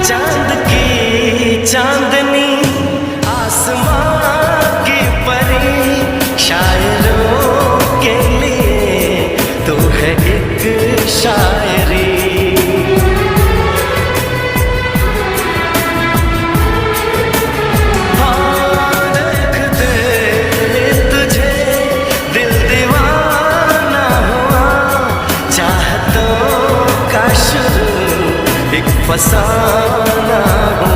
चांद की चांदनी आसमां की परी शायरों के लिए तू है एक शायरी। हाँ देखते तुझे दिल दीवाना हुआ, चाहतों का शुरू एक फसाना हुआ।